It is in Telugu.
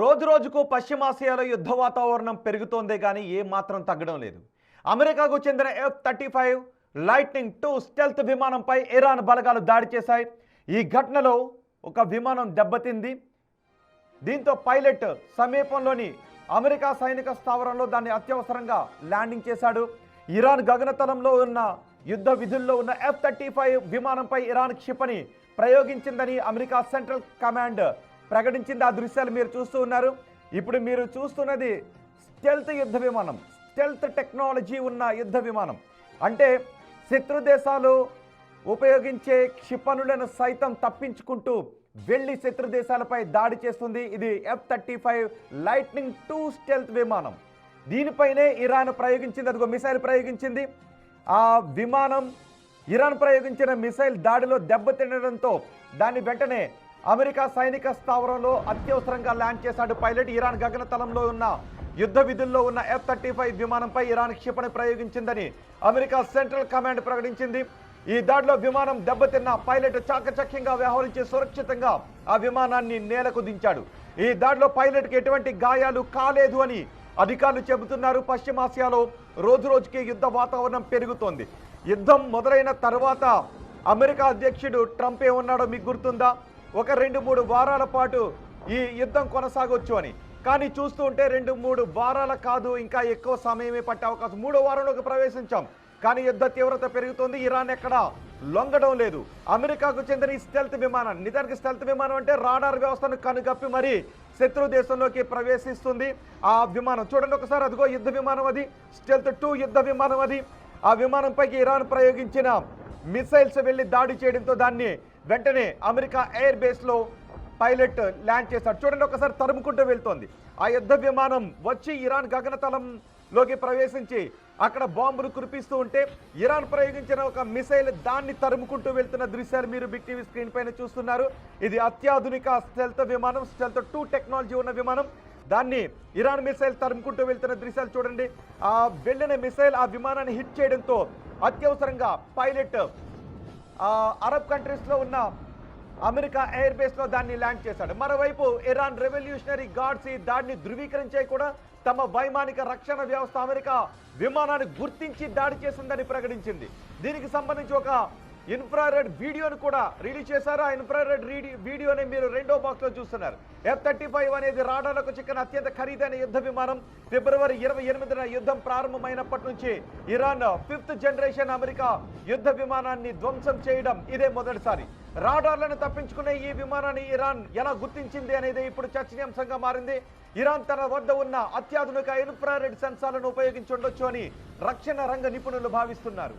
రోజు రోజుకు పశ్చిమాసియాలో యుద్ధ వాతావరణం పెరుగుతోందే కానీ ఏ మాత్రం తగ్గడం లేదు. అమెరికాకు చెందిన F-35 లైట్నింగ్ 2 స్టెల్త్ విమానంపై ఇరాన్ బలగాలు దాడి చేశాయి. ఈ ఘటనలో ఒక విమానం దెబ్బతింది. దీంతో పైలట్ సమీపంలోని అమెరికా సైనిక స్థావరంలో దాన్ని అత్యవసరంగా ల్యాండింగ్ చేశాడు. ఇరాన్ గగనతలంలో ఉన్న యుద్ధ విధుల్లో ఉన్న F-35 విమానంపై ఇరాన్ క్షిపణి ప్రయోగించిందని అమెరికా సెంట్రల్ కమాండ్ ప్రకటించింది. ఆ దృశ్యాలు మీరు చూస్తూ ఉన్నారు. ఇప్పుడు మీరు చూస్తున్నది స్టెల్త్ యుద్ధ విమానం, స్టెల్త్ టెక్నాలజీ ఉన్న యుద్ధ విమానం. అంటే శత్రు దేశాలు ఉపయోగించే క్షిపణులను సైతం తప్పించుకుంటూ వెళ్ళి శత్రు దేశాలపై దాడి చేస్తుంది. ఇది F-35 లైట్నింగ్ 2 స్టెల్త్ విమానం. దీనిపైనే ఇరాన్ ప్రయోగించింది, అదిగో మిసైల్ ప్రయోగించింది. ఆ విమానం ఇరాన్ ప్రయోగించిన మిసైల్ దాడిలో దెబ్బతినడంతో దాన్ని వెంటనే అమెరికా సైనిక స్థావరంలో అత్యవసరంగా ల్యాండ్ చేశాడు పైలట్. ఇరాన్ గగనతలంలో ఉన్న యుద్ధ విధుల్లో ఉన్న F-35 విమానంపై ఇరాన్ క్షిపణి ప్రయోగించిందని అమెరికా సెంట్రల్ కమాండ్ ప్రకటించింది. ఈ దాడిలో విమానం దెబ్బతిన్న పైలట్ చాకచక్యంగా వ్యవహరించి సురక్షితంగా ఆ విమానాన్ని నేలకు దించాడు. ఈ దాడిలో పైలట్కి ఎటువంటి గాయాలు కాలేదు అని అధికారులు చెబుతున్నారు. పశ్చిమాసియాలో రోజు రోజుకి యుద్ధ వాతావరణం పెరుగుతోంది. యుద్ధం మొదలైన తర్వాత అమెరికా అధ్యక్షుడు ట్రంప్ ఏమన్నాడో మీకు గుర్తుందా? ఒక 2-3 వారాల పాటు ఈ యుద్ధం కొనసాగొచ్చు అని. కానీ చూస్తూ ఉంటే 2-3 వారాల కాదు, ఇంకా ఎక్కువ సమయమే పట్టే అవకాశం. 3వ వారంలోకి ప్రవేశించాం, కానీ యుద్ధ తీవ్రత పెరుగుతోంది. ఇరాన్ ఎక్కడా లొంగడం లేదు. అమెరికాకు చెందిన ఈ స్టెల్త్ విమానం, నిజానికి స్టెల్త్ విమానం అంటే రాడార్ వ్యవస్థను కనుగప్పి మరీ శత్రు దేశంలోకి ప్రవేశిస్తుంది. ఆ విమానం చూడండి ఒకసారి, అదిగో యుద్ధ విమానం, అది స్టెల్త్ 2 యుద్ధ విమానం. అది ఆ విమానంపైకి ఇరాన్ ప్రయోగించిన మిసైల్స్ వెళ్ళి దాడి చేయడంతో దాన్ని వెంటనే అమెరికా ఎయిర్ బేస్లో పైలట్ ల్యాండ్ చేశాడు. చూడండి ఒకసారి, తరుముకుంటూ వెళ్తోంది. ఆ యుద్ధ విమానం వచ్చి ఇరాన్ గగనతలంలోకి ప్రవేశించి అక్కడ బాంబులు కురిపిస్తూ ఉంటే ఇరాన్ ప్రయోగించిన ఒక మిసైల్ దాన్ని తరుముకుంటూ వెళ్తున్న దృశ్యాలు మీరు బిగ్ టీవీ స్క్రీన్ పైన చూస్తున్నారు. ఇది అత్యాధునిక స్టెల్త్ విమానం, స్టెల్త్ 2 టెక్నాలజీ ఉన్న విమానం. దాన్ని ఇరాన్ మిసైల్ తరుముకుంటూ వెళ్తున్న దృశ్యాలు చూడండి. ఆ వెళ్ళిన మిసైల్ ఆ విమానాన్ని హిట్ చేయడంతో అత్యవసరంగా పైలట్ అరబ్ కంట్రీస్లో ఉన్న అమెరికా ఎయిర్ బేస్లో దాన్ని ల్యాండ్ చేశాడు. మరోవైపు ఇరాన్ రెవల్యూషనరీ గార్డ్స్ ఈ దాడిని ధృవీకరించే కూడా తమ వైమానిక రక్షణ వ్యవస్థ అమెరికా విమానాన్ని గుర్తించి దాడి చేసిందని ప్రకటించింది. దీనికి సంబంధించి ఒక ఇన్ఫ్రారెడ్ వీడియోను కూడా రిలీజ్ చేశారు. ఆ ఇన్ఫ్రారెడ్ వీడియోని మీరు రెండో బాక్స్లో చూస్తున్నారు. F-35 అనేది రాడార్లకు చిక్కన అత్యంత ఖరీదైన యుద్ధ విమానం. ఫిబ్రవరి 28న యుద్ధం ప్రారంభమైనప్పటి నుంచి ఇరాన్ 5th జనరేషన్ అమెరికా యుద్ధ విమానాన్ని ధ్వంసం చేయడం ఇదే మొదటిసారి. రాడార్లను తప్పించుకునే ఈ విమానాన్ని ఇరాన్ ఎలా గుర్తించింది అనేది ఇప్పుడు చర్చనీయాంశంగా మారింది. ఇరాన్ తన వద్ద ఉన్న అత్యాధునిక ఇన్ఫ్రారెడ్ సెన్సార్లను ఉపయోగించి ఉండొచ్చు అని రక్షణ రంగ నిపుణులు భావిస్తున్నారు.